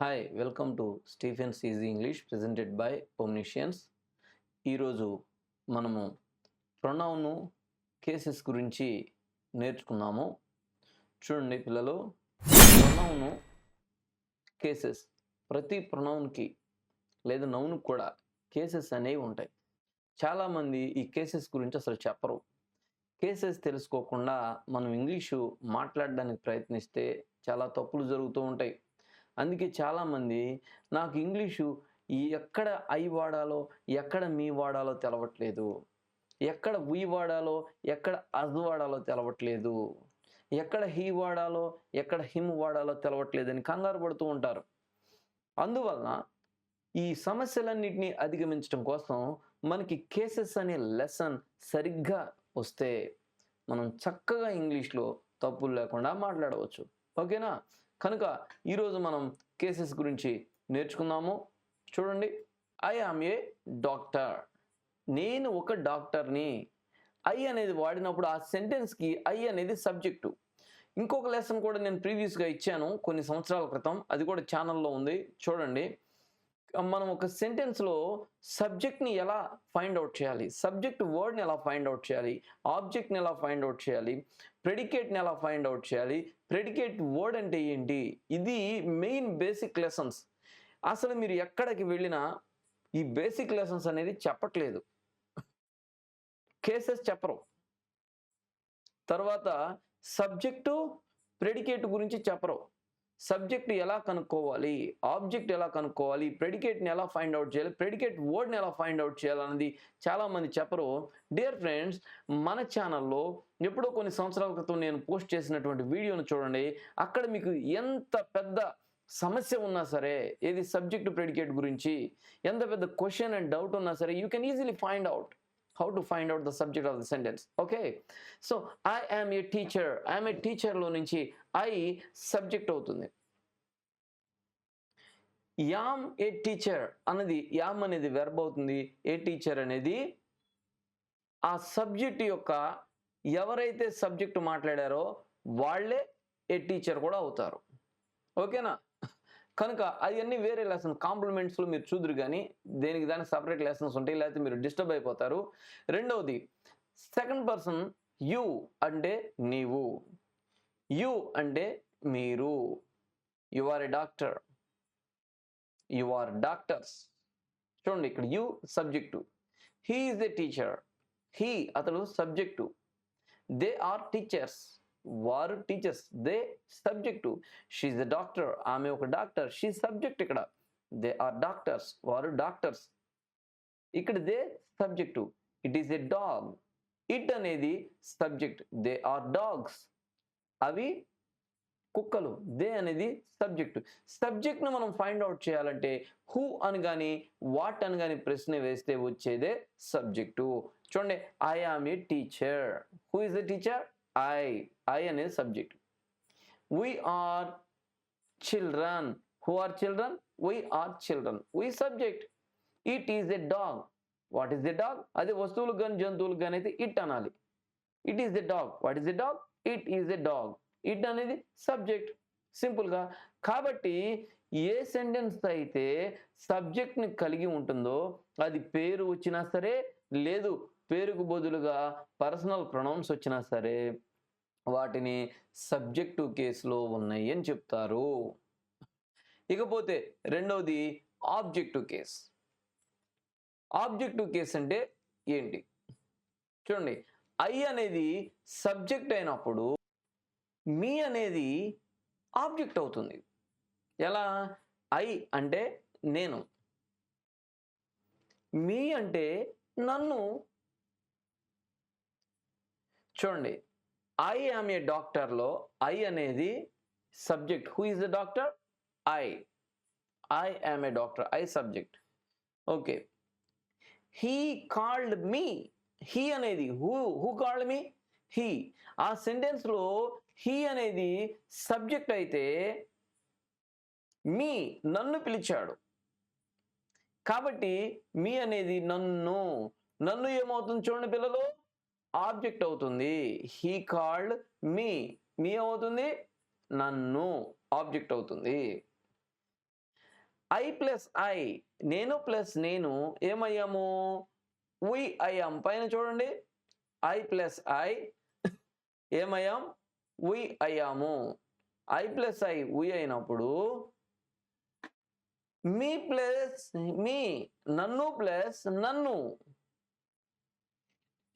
Hi welcome to Stephen's easy English presented by omniscience. ఈరోజు మనము pronoun cases గురించి నేర్చుకున్నాము. చూడండి పిల్లలు, ప్రొనౌను కేసెస్ ప్రతి ప్రొనౌన్కి లేదా నౌన్కి కూడా కేసెస్ అనేవి ఉంటాయి. చాలామంది ఈ కేసెస్ గురించి అసలు చెప్పరు. కేసెస్ తెలుసుకోకుండా మనం ఇంగ్లీషు మాట్లాడడానికి ప్రయత్నిస్తే చాలా తప్పులు జరుగుతూ ఉంటాయి. అందుకే చాలామంది నాకు ఇంగ్లీషు ఎక్కడ ఐ వాడాలో, ఎక్కడ మీ వాడాలో తెలవట్లేదు, ఎక్కడ వి వాడాలో, ఎక్కడ అజ్ వాడాలో తెలవట్లేదు, ఎక్కడ హీ వాడాలో, ఎక్కడ హిమ్ వాడాలో తెలవట్లేదని కంగారు పడుతూ ఉంటారు. అందువలన ఈ సమస్యలన్నిటినీ అధిగమించడం కోసం మనకి కేసెస్ అనే లెసన్ సరిగ్గా వస్తే మనం చక్కగా ఇంగ్లీష్లో తప్పులు లేకుండా మాట్లాడవచ్చు. ఓకేనా? కనుక ఈరోజు మనం కేసెస్ గురించి నేర్చుకుందాము. చూడండి, ఐ ఆమ్ ఏ డాక్టర్. నేను ఒక డాక్టర్ని. ఐ అనేది వాడినప్పుడు ఆ సెంటెన్స్కి ఐ అనేది సబ్జెక్టు. ఇంకొక లెసన్ కూడా నేను ప్రీవియస్గా ఇచ్చాను కొన్ని సంవత్సరాల క్రితం, అది కూడా ఛానల్లో ఉంది, చూడండి. మనం ఒక సెంటెన్స్లో సబ్జెక్ట్ని ఎలా ఫైండ్ అవుట్ చేయాలి, సబ్జెక్ట్ వర్డ్ని ఎలా ఫైండ్ అవుట్ చేయాలి, ఆబ్జెక్ట్ని ఎలా ఫైండ్ అవుట్ చేయాలి, ప్రెడికేట్ని ఎలా ఫైండ్ అవుట్ చేయాలి, ప్రెడికేట్ వర్డ్ అంటే ఏంటి, ఇది మెయిన్ బేసిక్ లెసన్స్. అసలు మీరు ఎక్కడికి వెళ్ళినా ఈ బేసిక్ లెసన్స్ అనేది చెప్పట్లేదు, కేసెస్ చెప్పరు. తర్వాత సబ్జెక్టు ప్రెడికేట్ గురించి చెప్పరు. సబ్జెక్ట్ ఎలా కనుక్కోవాలి, ఆబ్జెక్ట్ ఎలా కనుక్కోవాలి, ప్రెడికేట్ని ఎలా ఫైండ్ అవుట్ చేయాలి, ప్రెడికేట్ వర్డ్ని ఎలా ఫైండ్ అవుట్ చేయాలన్నది చాలామంది చెప్పరు. డియర్ ఫ్రెండ్స్, మన ఛానల్లో ఎప్పుడో కొన్ని సంవత్సరాల క్రితం నేను పోస్ట్ చేసినటువంటి వీడియోను చూడండి. అక్కడ మీకు ఎంత పెద్ద సమస్య ఉన్నా సరే, ఏది సబ్జెక్ట్ ప్రెడికేట్ గురించి ఎంత పెద్ద క్వశ్చన్ అండ్ డౌట్ ఉన్నా సరే, you can easily find out how to find out the subject of the sentence. Okay, so I am a teacher. I am a teacher లో నుంచి I సబ్జెక్ట్ అవుతుంది. Am a teacher అన్నది, yam అనేది verb అవుతుంది, ఏ teacher అనేది ఆ subject యొక్క ఎవరైతే సబ్జెక్ట్ మాట్లాడారో వాళ్ళే ఏ టీచర్ కూడా అవుతారు. ఓకేనా? కనుక అవన్నీ వేరే లెసన్ కాంప్లిమెంట్స్లో మీరు చూదురు, కానీ దేనికి దానికి సపరేట్ లెసన్స్ ఉంటాయి, లేకపోతే మీరు డిస్టర్బ్ అయిపోతారు. రెండవది, సెకండ్ పర్సన్ యు అంటే నీవు, యు అంటే మీరు. You are a doctor, you are doctors. చూడండి, ఇక్కడ you subject, he is a teacher, he అతడు సబ్జెక్టు, దే ఆర్ టీచర్స్ వారు teachers, they subject, she a doctor ఆమె ఒక డాక్టర్, షీ సబ్జెక్ట్ ఇక్కడ, దే ఆర్ డాక్టర్స్ వారు డాక్టర్స్, ఇక్కడ they subject, it is a dog, it అనేది సబ్జెక్ట్, దే ఆర్ డాగ్స్ అవి కుక్కలు, దే అనేది సబ్జెక్టు. సబ్జెక్ట్ను మనం ఫైండ్ అవుట్ చేయాలంటే హూ అని కానీ వాట్ అని కానీ ప్రశ్న వేస్తే వచ్చేదే సబ్జెక్టు. చూడండి, I am a teacher, who is the teacher, I అనేది subject. we are children, who are children, we are children, we subject. it is a dog, what is the dog, అదే వస్తువులకు కానీ జంతువులకు కానీ అయితే ఇట్ అనాలి. it is the dog, what is the dog, it is a dog, it అనేది subject, సింపుల్గా. కాబట్టి ఏ సెంటెన్స్ అయితే సబ్జెక్ట్ని కలిగి ఉంటుందో అది పేరు వచ్చినా సరే, లేదు పేరుకు బదులుగా పర్సనల్ ప్రొనౌన్స్ వచ్చినా సరే, వాటిని సబ్జెక్టు కేసులో ఉన్నాయి అని చెప్తారు. ఇకపోతే రెండవది ఆబ్జెక్టివ్ కేస్. ఆబ్జెక్టివ్ కేస్ అంటే ఏంటి చూడండి, ఐ అనేది సబ్జెక్ట్ అయినప్పుడు మీ అనేది ఆబ్జెక్ట్ అవుతుంది. ఎలా? ఐ అంటే నేను, మీ అంటే నన్ను. చూడండి, ఐ యామ్ ఏ డాక్టర్లో ఐ అనేది subject, who is the doctor, I am a doctor, I subject. Okay, he called me, he అనేది హూ కాల్డ్ మీ, హీ. ఆ సెంటెన్స్లో హీ అనేది సబ్జెక్ట్ అయితే మీ నన్ను పిలిచాడు, కాబట్టి మీ అనేది నన్ను ఏమవుతుంది చూడండి పిల్లలు, ఆబ్జెక్ట్ అవుతుంది. హీ కాల్డ్ మీ అవుతుంది, నన్ను ఆబ్జెక్ట్ అవుతుంది. ఐ ప్లస్ ఐ, నేను ప్లస్ నేను ఏమయ్యాము? వి అయ్యాం. పైన చూడండి, ఐ ప్లస్ ఐ ఏమయ్యాం? వి అయ్యాము. ఐ ప్లస్ ఐ వి అయినప్పుడు మీ ప్లస్ మీ, నన్ను ప్లస్ నన్ను,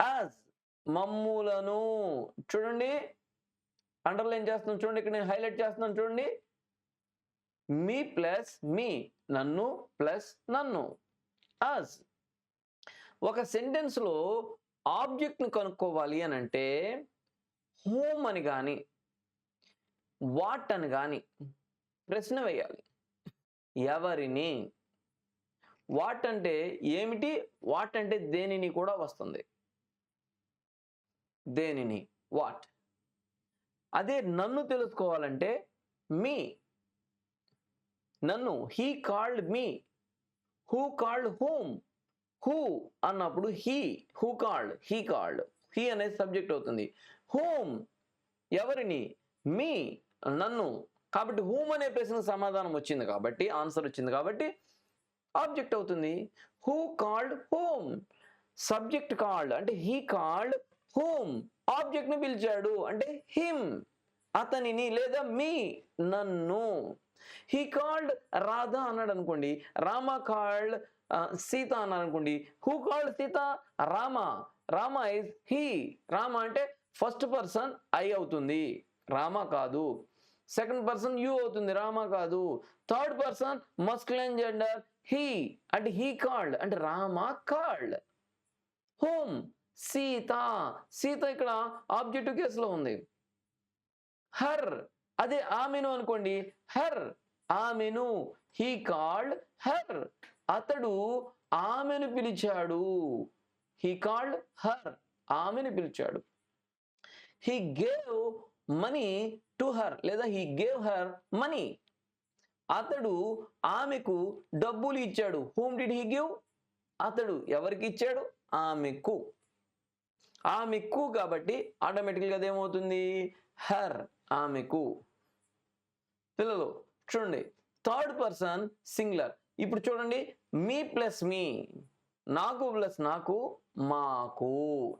యాజ్ మమ్ములను. చూడండి, అండర్లైన్ చేస్తున్నాను చూడండి, ఇక్కడ నేను హైలైట్ చేస్తున్నాను చూడండి. మీ ప్లస్ మీ, నన్ను ప్లస్ నన్ను, యాజ్. ఒక సెంటెన్స్లో ఆబ్జెక్ట్ని కనుక్కోవాలి అని అంటే హూమ్ అని కానీ వాట్ అని కానీ ప్రశ్న వేయాలి. ఎవరిని. వాట్ అంటే ఏమిటి, వాట్ అంటే దేనిని కూడా వస్తుంది. దేనిని, వాట్. అదే నన్ను తెలుసుకోవాలంటే మీ, నన్ను. He called me, who called whom. Who అన్నప్పుడు he, who called, he called, he అనేది సబ్జెక్ట్ అవుతుంది. హూమ్ ఎవరిని, మీ నన్ను. కాబట్టి హూమ్ అనే ప్రశ్నకు సమాధానం వచ్చింది కాబట్టి, ఆన్సర్ వచ్చింది కాబట్టి ఆబ్జెక్ట్ అవుతుంది. Who called whom, subject called అంటే హీ కాల్డ్ హూమ్, ఆబ్జెక్ట్ ని పిలిచాడు అంటే హిమ్, అతనిని లేదా మీ, నన్ను. హీ కాల్డ్ రాధా అన్నాడు అనుకోండి, రామ కాల్డ్ సీత అన్నాడు అనుకోండి. Who called Sita, Rama. Rama is he. Rama అంటే ఫస్ట్ పర్సన్ ఐ అవుతుంది, రామ కాదు. సెకండ్ పర్సన్ యు అవుతుంది, రామ కాదు. Third person masculine gender he అంటే హీ కాల్డ్ అంటే రామ కాల్డ్. హూమ్ సీత, సీత ఇక్కడ ఆబ్జెక్టివ్ కేసులో ఉంది. హర్ అదే ఆమెను అనుకోండి, హర్ ఆమెను. హీ కాల్డ్ హర్, అతడు ఆమెను పిలిచాడు. హీ కాల్డ్ హర్, ఆమెను పిలిచాడు. He gave money to her లేదా హీ గేవ్ హర్ మనీ, అతడు ఆమెకు డబ్బులు ఇచ్చాడు. హూమ్ డిడ్ హీ గివ్, అతడు ఎవరికి ఇచ్చాడు, ఆమెకు. ఆమెకు కాబట్టి ఆటోమేటిక్గా అదేమవుతుంది, హర్, ఆమెకు. పిల్లలు చూడండి, థర్డ్ పర్సన్ సింగులర్. ఇప్పుడు చూడండి, మీ ప్లస్ మీ, నాకు ప్లస్ నాకు మాకు,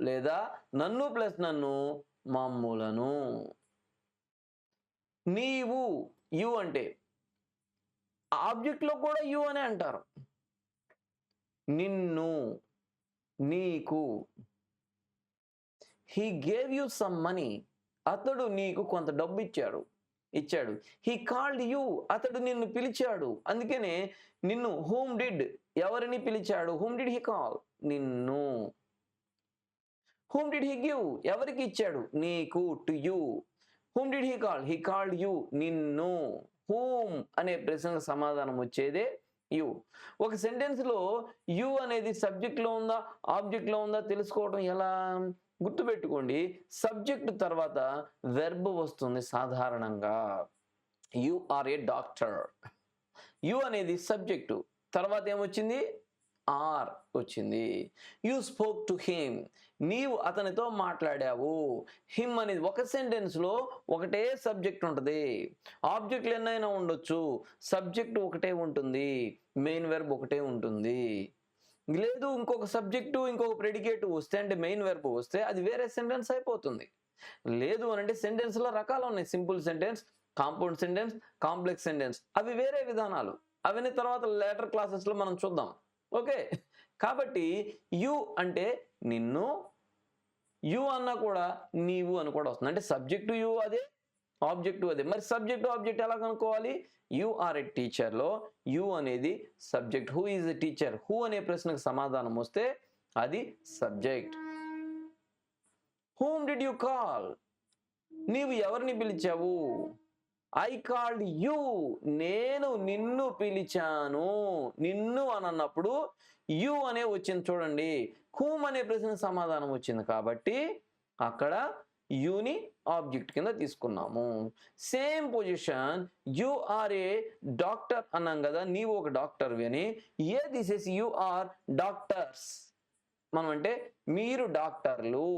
లేదా నన్ను ప్లస్ నన్ను మమ్ములను. నీవు యు అంటే ఆబ్జెక్ట్ లో కూడా యు అనే అంటారు. నిన్ను, నీకు. He gave you some money, అతడు నీకు కొంత డబ్బు ఇచ్చాడు. హీ కాల్డ్ యూ, అతడు నిన్ను పిలిచాడు. అందుకనే నిన్ను హూమ్ డిడ్, ఎవరిని పిలిచాడు, హూమ్ డిడ్ హీ కాల్, నిన్ను. హూమ్ డిడ్ హీ గివ్, ఎవరికి ఇచ్చాడు, నీకు, to you. Whom did he call, he called you, నిన్ను. హూమ్ అనే ప్రశ్నకు సమాధానం వచ్చేదే యు. ఒక సెంటెన్స్ లో యు అనేది సబ్జెక్ట్ లో ఉందా ఆబ్జెక్ట్ లో ఉందా తెలుసుకోవడం ఎలా? గుర్తుపెట్టుకోండి, సబ్జెక్ట్ తర్వాత వెర్బ్ వస్తుంది సాధారణంగా. You are a doctor. You అనేది సబ్జెక్టు, తర్వాత ఏమొచ్చింది, ఆర్ వచ్చింది. యు స్పోక్ టు హిమ్, నీవు అతనితో మాట్లాడావు. హిమ్ అనేది ఒక సెంటెన్స్ లో ఒకటే సబ్జెక్ట్ ఉంటుంది. ఆబ్జెక్ట్లు ఎన్నైనా ఉండొచ్చు, సబ్జెక్ట్ ఒకటే ఉంటుంది, మెయిన్ వెర్బ్ ఒకటే ఉంటుంది. లేదు ఇంకొక సబ్జెక్టు ఇంకొక ప్రెడికేట్ వస్తే అంటే మెయిన్ వెర్బ్ వస్తే అది వేరే సెంటెన్స్ అయిపోతుంది. లేదు అని అంటే సెంటెన్స్ లో రకాలు ఉన్నాయి, simple sentence, compound sentence, complex sentence, అవి వేరే విధానాలు. అవన్నీ తర్వాత లేటర్ క్లాసెస్ లో మనం చూద్దాం. ఓకే, కాబట్టి యు అంటే నిన్ను, యు అన్నా కూడా నీవు అని కూడా వస్తుంది. అంటే సబ్జెక్టు యు అదే, ఆబ్జెక్టు అదే. మరి సబ్జెక్టు ఆబ్జెక్ట్ ఎలా కనుక్కోవాలి? యు ఆర్ ఏ టీచర్ లో యు అనేది subject. Who is a teacher, who అనే ప్రశ్నకు సమాధానం వస్తే అది subject. Whom did you call, నీవు ఎవరిని పిలిచావు? ఐ కాల్డ్ యూ, నేను నిన్ను పిలిచాను. నిన్ను అని అన్నప్పుడు యు అనే వచ్చింది చూడండి. హూమ్ అనే ప్రశ్నకు సమాధానం వచ్చింది కాబట్టి అక్కడ యుని ఆబ్జెక్ట్ కింద తీసుకున్నాము. Same position, you are a doctor అన్నాం కదా, నీవు ఒక డాక్టర్ అని. ఏ తీసేసి యు ఆర్ డాక్టర్స్, మనం అంటే మీరు డాక్టర్లు.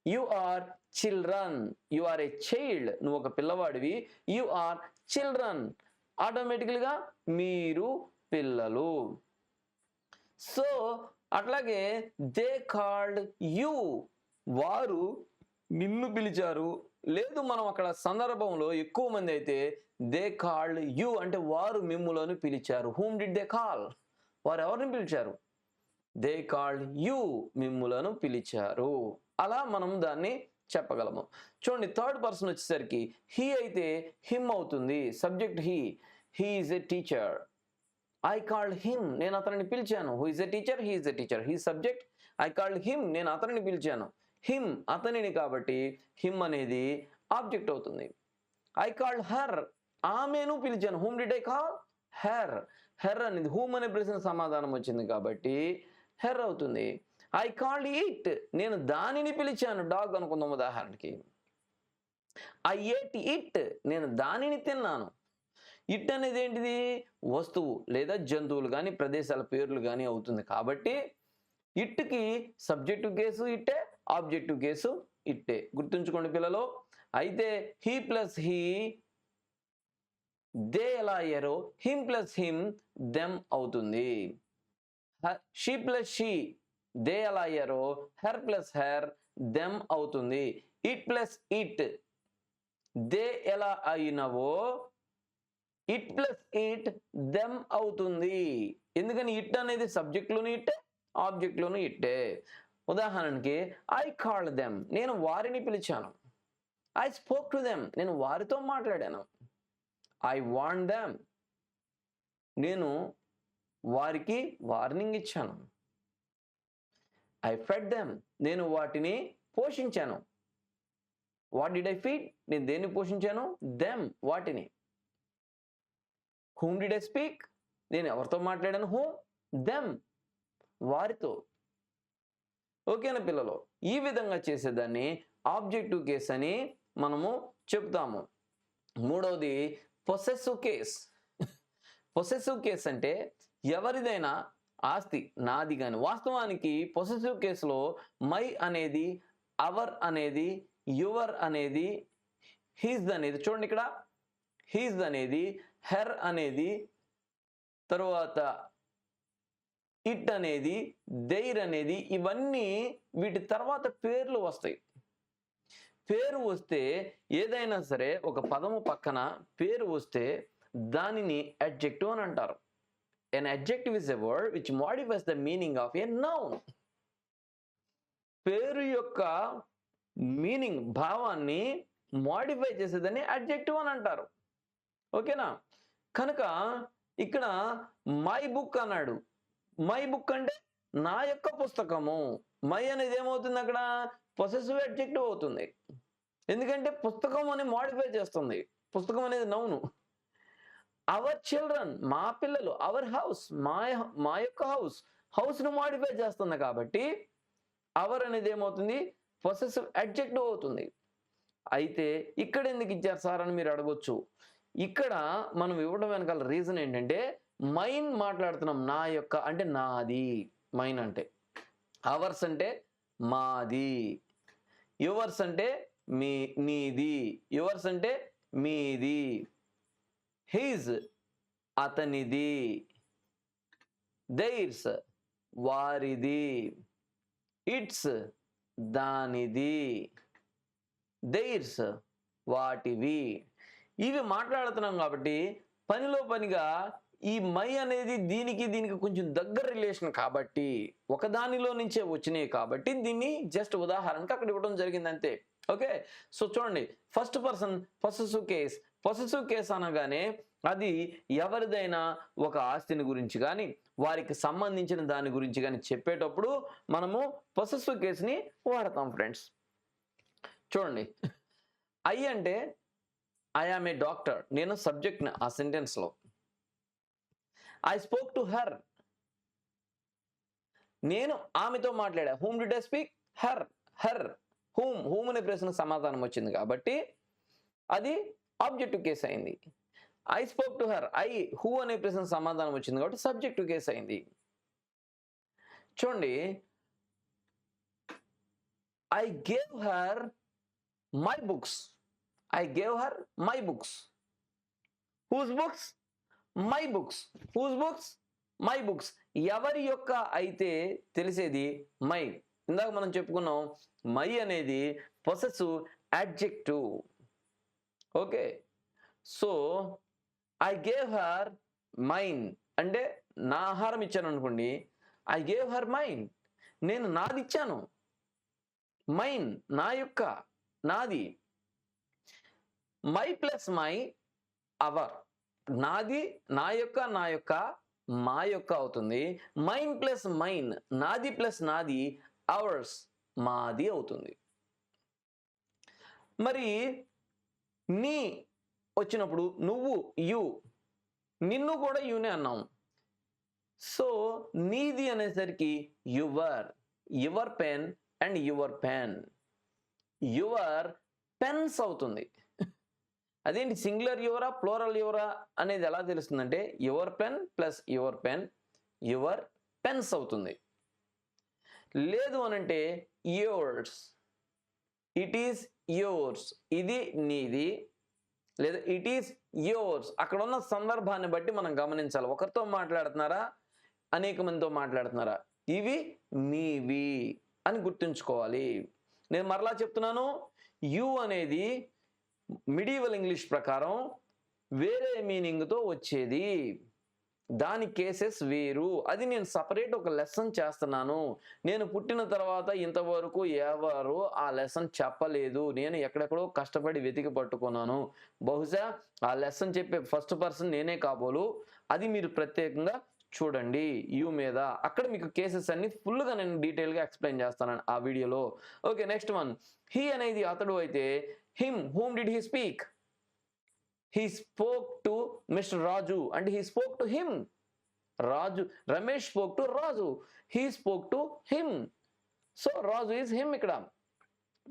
You are children, you are a child, నువ్వు ఒక పిల్లవాడివి. యు ఆర్ చిల్డ్రన్, ఆటోమేటికల్గా మీరు పిల్లలు. సో అట్లాగే దే కాల్డ్ యూ, వారు నిన్ను పిలిచారు. లేదు మనం అక్కడ సందర్భంలో ఎక్కువ మంది అయితే దే కాల్డ్ యూ అంటే వారు మిమ్ములను పిలిచారు. హూమ్ డిడ్ దే కాల్, వారు ఎవరిని పిలిచారు? దే కాల్డ్ యూ, మిమ్ములను పిలిచారు. అలా మనం దాన్ని చెప్పగలము. చూడండి థర్డ్ పర్సన్ వచ్చేసరికి హీ అయితే హిమ్ అవుతుంది. Subject he is a teacher. I called him, నేను అతనిని పిలిచాను. Who is a teacher, he is a teacher. He subject, I called him, నేను అతనిని పిలిచాను. హిమ్ అతనిని, కాబట్టి హిమ్ అనేది ఆబ్జెక్ట్ అవుతుంది. ఐ కాల్డ్ హర్, ఆమెను పిలిచాను. Whom did I call? Her. Her అనేది హూమ్ అనే ప్రశ్న సమాధానం వచ్చింది కాబట్టి హెర్ అవుతుంది. ఐ కాల్డ్ ఇట్, నేను దానిని పిలిచాను. డాగ్ అనుకుందాం ఉదాహరణకి. ఐ ఏట్ ఇట్, నేను దానిని తిన్నాను. ఇట్ అనేది ఏంటిది? వస్తువు లేదా జంతువులు కానీ ప్రదేశాల పేర్లు కానీ అవుతుంది. కాబట్టి ఇట్కి సబ్జెక్టివ్ కేసు ఇట్టే, ఆబ్జెక్టివ్ కేసు ఇట్టే. గుర్తుంచుకోండి పిల్లలు. అయితే హీ ప్లస్ హీ దే ఎలా అయ్యారో హిమ్ ప్లస్ హిమ్ దెమ్ అవుతుంది. షీ ప్లస్ షీ దే ఎలా అయ్యారో హెర్ ప్లస్ హెర్ దెమ్ అవుతుంది. ఇట్ ప్లస్ ఇట్ దే ఎలా అయినవో ఇట్ ప్లస్ ఇట్ దెమ్ అవుతుంది. ఎందుకని ఇట్ అనేది సబ్జెక్ట్లోను ఇట్టే, ఆబ్జెక్ట్లోను ఇట్టే. ఉదాహరణకి ఐ కాల్డ్ దెమ్, నేను వారిని పిలిచాను. ఐ స్పోక్ టు దెమ్, నేను వారితో మాట్లాడాను. ఐ వార్న్ దెమ్, నేను వారికి వార్నింగ్ ఇచ్చాను. ఐ ఫెడ్ దెమ్, నేను వాటిని పోషించాను. వాట్ డిడ్ ఐ ఫీడ్, నేను దేన్ని పోషించాను? దెమ్, వాటిని. హూమ్ డిడ్ ఐ స్పీక్, నేను ఎవరితో మాట్లాడాను? హూమ్, దెమ్, వారితో. ఓకేనా పిల్లలు? ఈ విధంగా చేసేదాన్ని ఆబ్జెక్టివ్ కేస్ అని మనము చెప్తాము. మూడవది పొసెసివ్ కేస్. పొసెసివ్ కేస్ అంటే ఎవరిదైనా ఆస్తి నాది కానీ, వాస్తవానికి పొసెసివ్ కేసులో మై అనేది, అవర్ అనేది, యువర్ అనేది, హీజ్ అనేది, చూడండి ఇక్కడ హీజ్ అనేది, హెర్ అనేది, తరువాత ఇట్ అనేది, దెయిర్ అనేది, ఇవన్నీ వీటి తర్వాత పేర్లు వస్తాయి. పేరు వస్తే ఏదైనా సరే ఒక పదము పక్కన పేరు వస్తే దానిని అడ్జెక్టివ్ అని అంటారు. An adjective is a word which modifies the meaning of a noun. పేరు యొక్క మీనింగ్, భావాన్ని మోడిఫై చేసేదాన్ని అడ్జెక్టివ్ అని అంటారు. ఓకేనా? కనుక ఇక్కడ మై బుక్ అన్నాడు. మై బుక్ అంటే నా యొక్క పుస్తకము. మై అనేది ఏమవుతుంది అక్కడ? పొసెసివ్ అడ్జెక్టివ్ అవుతుంది. ఎందుకంటే పుస్తకం అని మోడిఫై చేస్తుంది. పుస్తకం అనేది నౌను. అవర్ చిల్డ్రన్, మా పిల్లలు. అవర్ హౌస్, మా యొక్క హౌస్. హౌస్ను మోడిఫై చేస్తుంది కాబట్టి అవర్ అనేది ఏమవుతుంది? పొసెసివ్ అడ్జెక్టివ్ అవుతుంది. అయితే ఇక్కడ ఎందుకు ఇచ్చారు సార్ అని మీరు అడగొచ్చు. ఇక్కడ మనం ఇవ్వడం వెనకాల రీజన్ ఏంటంటే మైన్ మాట్లాడుతున్నాం. నా యొక్క అంటే నాది మైన్ అంటే. అవర్స్ అంటే మాది. యువర్స్ అంటే నీది. యువర్స్ అంటే మీది. హిజ్ అతనిది. దైర్స్ వారిది. ఇట్స్ దానిది. దైర్స్ వాటివి. ఇవి మాట్లాడుతున్నాం కాబట్టి పనిలో పనిగా ఈ మై అనేది దీనికి కొంచెం దగ్గర రిలేషన్ కాబట్టి ఒకదానిలో నుంచే వచ్చినాయి కాబట్టి దీన్ని జస్ట్ ఉదాహరణకి అక్కడ ఇవ్వడం జరిగింది అంతే. ఓకే, సో చూడండి first person possessive case. Possessive case అనగానే అది ఎవరిదైనా ఒక ఆస్తిని గురించి కానీ వారికి సంబంధించిన దాని గురించి కానీ చెప్పేటప్పుడు మనము పొసెసివ్ కేసుని వాడతాం ఫ్రెండ్స్. చూడండి ఐ అంటే ఐ ఆమ్ ఏ డాక్టర్, నేను సబ్జెక్ట్ ఆ సెంటెన్స్లో. ఐ స్పోక్ టు హర్, నేను ఆమెతో మాట్లాడా. Whom did I speak? Her. Her. Whom అనే ప్రశ్నకు సమాధానం వచ్చింది కాబట్టి అది ఆబ్జెక్టివ్ కేసు అయింది. I spoke to her, who అనే ప్రశ్నకు సమాధానం వచ్చింది కాబట్టి సబ్జెక్టివ్ కేసు అయింది. చూడండి I gave her my books. I gave her my books. Whose books? My books. Whose books? My books. ఎవరి యొక్క అయితే తెలిసేది మై. ఇందాక మనం చెప్పుకున్నాం మై అనేది possessive adjective. Okay, so I gave her mine అంటే నా ఆహారం ఇచ్చాను అనుకోండి, ఐ గేవ్ హర్ మైన్, నేను నాది ఇచ్చాను. మైన్ నా యొక్క, నాది. మై ప్లస్ మై అవర్, నాది నా యొక్క మా యొక్క అవుతుంది. మైన్ ప్లస్ మైన్, నాది ప్లస్ నాది, అవర్స్ మాది అవుతుంది. మరి నీ వచ్చినప్పుడు నువ్వు యు, నిన్ను కూడా యునే అన్నాం. సో నీది అనేసరికి your, your pen and your pen. Your pens అవుతుంది. అదేంటి సింగులర్ యువరా ప్లోరల్ యువరా అనేది ఎలా తెలుస్తుందంటే your pen plus your pen, your pens అవుతుంది. లేదు అనంటే యోర్స్, ఇట్ ఈస్ యోర్స్, ఇది నీది. లేదా ఇట్ ఈస్ యోర్స్, అక్కడ ఉన్న సందర్భాన్ని బట్టి మనం గమనించాలి. ఒకరితో మాట్లాడుతున్నారా, అనేక మందితో మాట్లాడుతున్నారా, ఇవి మీవి అని గుర్తుంచుకోవాలి. నేను మరలా చెప్తున్నాను, యు అనేది మిడివల్ ఇంగ్లీష్ ప్రకారం వేరే మీనింగ్తో వచ్చేది, దాని కేసెస్ వేరు. అది నేను సపరేట్ ఒక లెసన్ చేస్తున్నాను. నేను పుట్టిన తర్వాత ఇంతవరకు ఎవరు ఆ లెసన్ చెప్పలేదు. నేను ఎక్కడెక్కడో కష్టపడి వెతికి పట్టుకున్నాను. బహుశా ఆ లెసన్ చెప్పే ఫస్ట్ పర్సన్ నేనే కాబోలు. అది మీరు ప్రత్యేకంగా చూడండి యూ మీద. అక్కడ మీకు కేసెస్ అన్ని ఫుల్గా నేను డీటెయిల్గా ఎక్స్ప్లెయిన్ చేస్తాను ఆ వీడియోలో. Okay, next one. హీ అనేది అతడు అయితే him, whom did he speak? He spoke to Mr. Raju and he spoke to him. Raju, Ramesh spoke to Raju. He spoke to him. So Raju is him ikkada.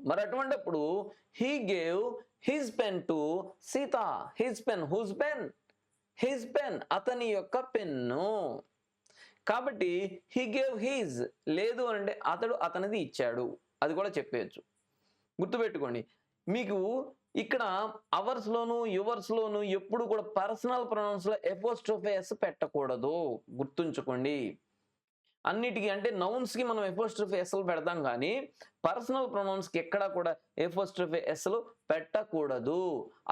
మరి అటువంటిప్పుడు he gave his pen to Sita. His pen, whose pen? His pen, అతని యొక్క pen. కాబట్టి he gave his, లేదు అంటే అతడు అతనిది ఇచ్చాడు, అది కూడా చెప్పేయచ్చు. గుర్తుపెట్టుకోండి, మీకు ఇక్కడ అవర్స్లోను యువర్స్లోను ఎప్పుడు కూడా పర్సనల్ ప్రొనౌన్స్లో ఎపోస్ట్రోఫీ ఎస్ పెట్టకూడదు, గుర్తుంచుకోండి. అన్నిటికీ అంటే నౌన్స్కి మనం ఎపోస్ట్రోఫీ ఎస్లు పెడతాం, కానీ పర్సనల్ ప్రొనౌన్స్కి ఎక్కడా కూడా ఎపోస్ట్రోఫీ ఎస్లు పెట్టకూడదు.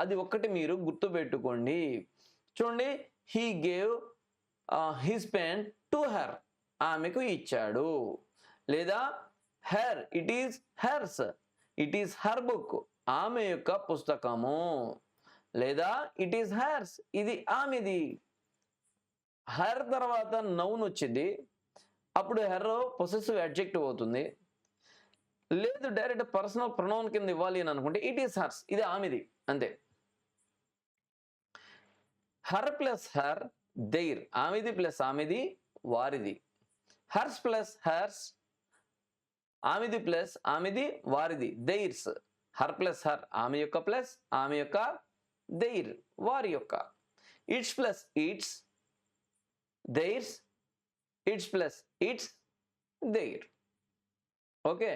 అది ఒక్కటి మీరు గుర్తుపెట్టుకోండి. చూడండి, he gave his pen to her, ఆమెకు ఇచ్చాడు. లేదా her, it is hers, it is her book, ఆమె యొక్క పుస్తకము. లేదా ఇట్ ఈస్ హెర్స్, ఇది ఆమెది. హెర్ తర్వాత నౌన్ వచ్చింది, అప్పుడు హెర్ పొసెసివ్ అడ్జెక్టివ్ అవుతుంది. లేదు డైరెక్ట్ పర్సనల్ ప్రొనౌన్ కింద ఇవ్వాలి అని అనుకుంటే ఇట్ ఈస్ హర్స్, ఇది ఆమెది, అంతే. హర్ ప్లస్ హర్ దెయిర్, ఆమెది ప్లస్ ఆమెది వారిది. హర్స్ ప్లస్ హర్స్, ఆమెది ప్లస్ ఆమెది వారిది, దెయిర్స్. హర్ ప్లస్ హర్, ఆమె యొక్క ప్లస్ ఆమె యొక్క, దెయిర్ వారి యొక్క. Its plus its theirs, its plus its their. Okay,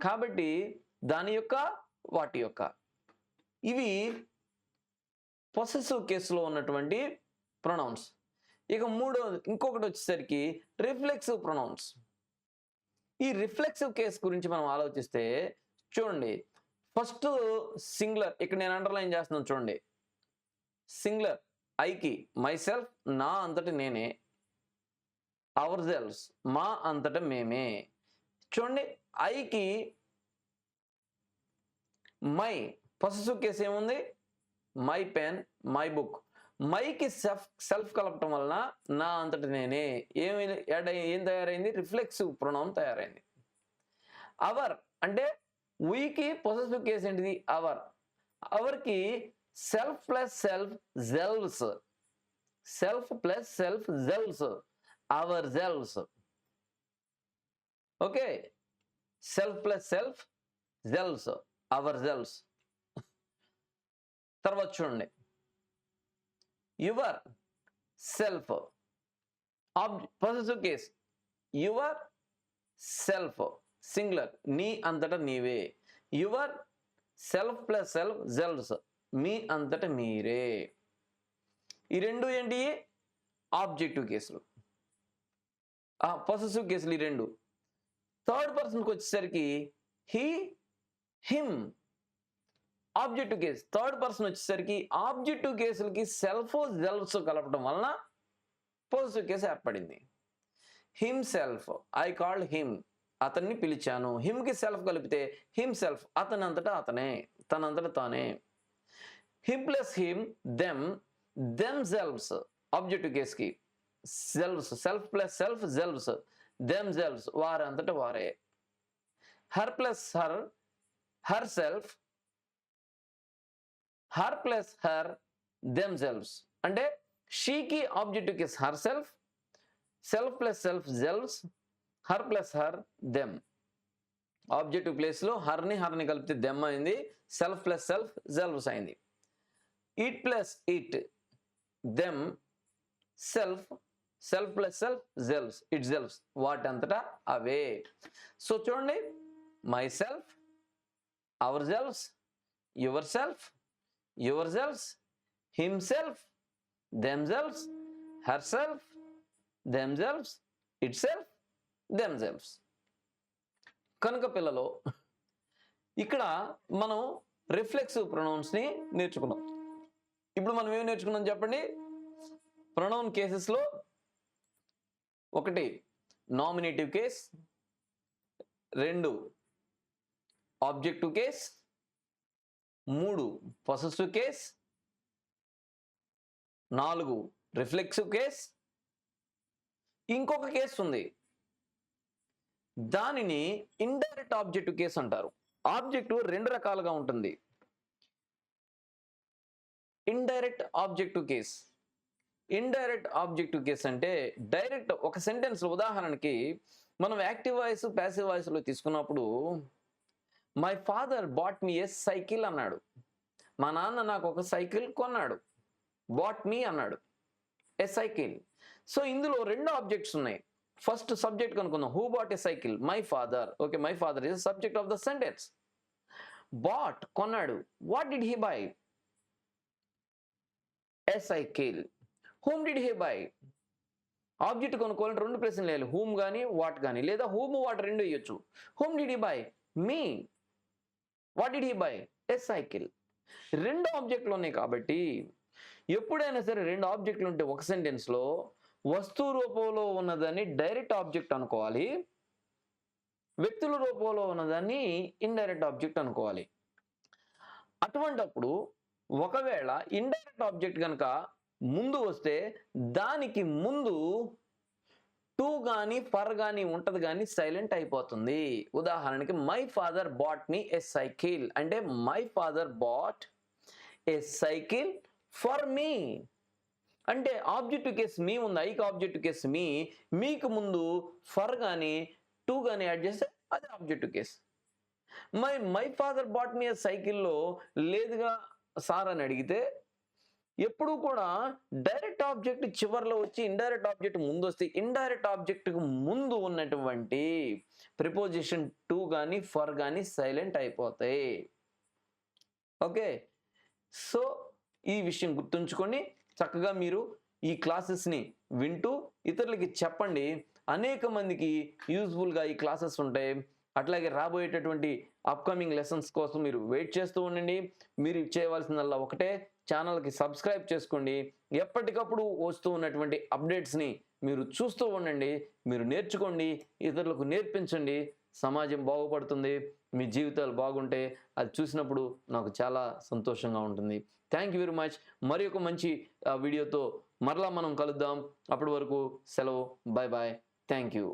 కాబట్టి దాని యొక్క వాటి యొక్క, ఇవి పొసెసివ్ కేసులో ఉన్నటువంటి ప్రొనౌన్స్. ఇక ఇంకొకటి వచ్చేసరికి రిఫ్లెక్సివ్ ప్రొనౌన్స్. ఈ రిఫ్లెక్సివ్ కేసు గురించి మనం ఆలోచిస్తే చూడండి, ఫస్ట్ సింగులర్, ఇక్కడ నేను అండర్లైన్ చేస్తున్నాను చూడండి. సింగులర్ ఐకి మై సెల్ఫ్, నా అంతటి నేనే. అవర్ సెల్వ్స్, మా అంతట మేమే. చూడండి, ఐకి మై పొసెసివ్ కేసు ఏముంది? My pen, my book. మైకి సెల్ఫ్ కలపటం వలన నా అంతటి నేనే ఏం తయారైంది? రిఫ్లెక్సివ్ ప్రొనౌన్ తయారైంది. అవర్ అంటే వీకి పొసెసివ్ కేసు ఏంటిది? అవర్. అవర్కి self plus self selves, self plus self selves, our selves. Okay, self plus self selves, our selves. తర్వాత చూడండి, your self possessive case, your self singular, నీ అంతటా నీవే. Your self plus self selves, మీ అంతటా మీరే. ఈ రెండు ఏంటి? ఆబ్జెక్టివ్ కేసులు, పొసెసివ్ కేసులు ఈ రెండు. థర్డ్ పర్సన్కి వచ్చేసరికి he, him, objective case. Third person వచ్చేసరికి ఆబ్జెక్టివ్ కేసులకి సెల్ఫ్ జెల్ఫ్స్ కలపడం వలన పొసెసివ్ కేసు ఏర్పడింది. హిమ్సెల్ఫ్, ఐ కాల్డ్ హిమ్, అతన్ని పిలిచాను. హిమ్కి సెల్ఫ్ కలిపితే హిమ్సెల్ఫ్, అతనంతటా అతనే, తనంతటా తానే. Him plus him, them, themselves, objective కేసుకి selves, self plus self selves, themselves, వారంతటా వారే. Her plus her, her self, her plus her, themselves. అంటే షీకి objective case her self, self plus self selves, her plus her, them. Objective ప్లేస్లో హర్ని కలిపితే them అయింది, self plus self selves అయింది. It plus it, them, self, self plus self selves, it selves, వాటంతటా అవే. So చూడండి, my self, our selves, your self, your selves, himself, themselves, her self, themselves, itself, themselves. కనుక పిల్లలు ఇక్కడ మనం reflexive ప్రొనౌన్స్ని నేర్చుకున్నాం. ఇప్పుడు మనం ఏమి నేర్చుకున్నాం చెప్పండి? ప్రొనౌన్ కేసెస్లో 1 nominative case, 2 objective case, 3 possessive case, 4 reflexive case. ఇంకొక కేసు ఉంది, దానిని ఇండైరెక్ట్ ఆబ్జెక్టివ్ కేసు అంటారు. ఆబ్జెక్టివ్ 2 రకాలుగా ఉంటుంది. Indirect objective case. Indirect objective case అంటే డైరెక్ట్ ఒక సెంటెన్స్, ఉదాహరణకి మనం యాక్టివ్ వాయిస్ ప్యాసివ్ వాయిస్లో తీసుకున్నప్పుడు my father bought me a cycle అన్నాడు. మా నాన్న నాకు ఒక సైకిల్ కొన్నాడు. బాట్ మీ అన్నాడు, ఏ సైకిల్. సో ఇందులో 2 ఆబ్జెక్ట్స్ ఉన్నాయి. ఫస్ట్ సబ్జెక్ట్ కనుక్కుందాం. Who bought a cycle? My father. Okay, my father is subject of the sentence. Bought, కొన్నాడు. What did he buy? A cycle. Whom did he buy? Object కొనుక్కోవాలంటే 2 ప్రశ్నలు వేయాలి, whom కానీ what కానీ, లేదా whom what 2 ఇవ్వచ్చు. Whom did he by? Me. What did he buy? A cycle. 2 ఆబ్జెక్టులు ఉన్నాయి కాబట్టి ఎప్పుడైనా సరే 2 ఆబ్జెక్టులు ఉంటే ఒక సెంటెన్స్లో వస్తువు రూపంలో ఉన్నదాన్ని డైరెక్ట్ ఆబ్జెక్ట్ అనుకోవాలి, వ్యక్తుల రూపంలో ఉన్నదాన్ని ఇండైరెక్ట్ ఆబ్జెక్ట్ అనుకోవాలి. అటువంటప్పుడు ఒకవేళ ఇండైరెక్ట్ ఆబ్జెక్ట్ కనుక ముందు వస్తే దానికి ముందు టు కానీ ఫర్ కానీ ఉంటది కానీ సైలెంట్ అయిపోతుంది. ఉదాహరణకి my father bought me a cycle అంటే my father bought a cycle for me అంటే ఆబ్జెక్టివ్ కేసు మీ ఉంది, ఐకి ఆబ్జెక్టివ్ కేసు మీ, మీకు ముందు ఫర్ కానీ టు కానీ యాడ్ చేస్తే అది objective case. My father bought me సైకిల్లో లేదుగా సార్ అని అడిగితే ఎప్పుడు కూడా డైరెక్ట్ ఆబ్జెక్ట్ చివరిలో వచ్చి ఇండైరెక్ట్ ఆబ్జెక్ట్ ముందు వస్తే ఇండైరెక్ట్ ఆబ్జెక్ట్కి ముందు ఉన్నటువంటి ప్రిపోజిషన్ టు కానీ ఫర్ కానీ సైలెంట్ అయిపోతాయి. ఓకే, సో ఈ విషయం గుర్తుంచుకొని చక్కగా మీరు ఈ క్లాసెస్ని వింటూ ఇతరులకి చెప్పండి. అనేక మందికి యూజ్ఫుల్గా ఈ క్లాసెస్ ఉంటాయి. అట్లాగే రాబోయేటటువంటి అప్కమింగ్ లెసన్స్ కోసం మీరు వెయిట్ చేస్తూ ఉండండి. మీరు చేయవలసిందల్లా ఒకటే, ఛానల్కి సబ్స్క్రైబ్ చేసుకోండి. ఎప్పటికప్పుడు వస్తూ ఉన్నటువంటి అప్డేట్స్ని మీరు చూస్తూ ఉండండి. మీరు నేర్చుకోండి, ఇతరులకు నేర్పించండి. సమాజం బాగుపడుతుంది. మీ జీవితాలు బాగుంటే అది చూసినప్పుడు నాకు చాలా సంతోషంగా ఉంటుంది. Thank you very much. మరి ఒక మంచి వీడియోతో మరలా మనం కలుద్దాం. అప్పటి వరకు సెలవు. Bye bye. Thank you.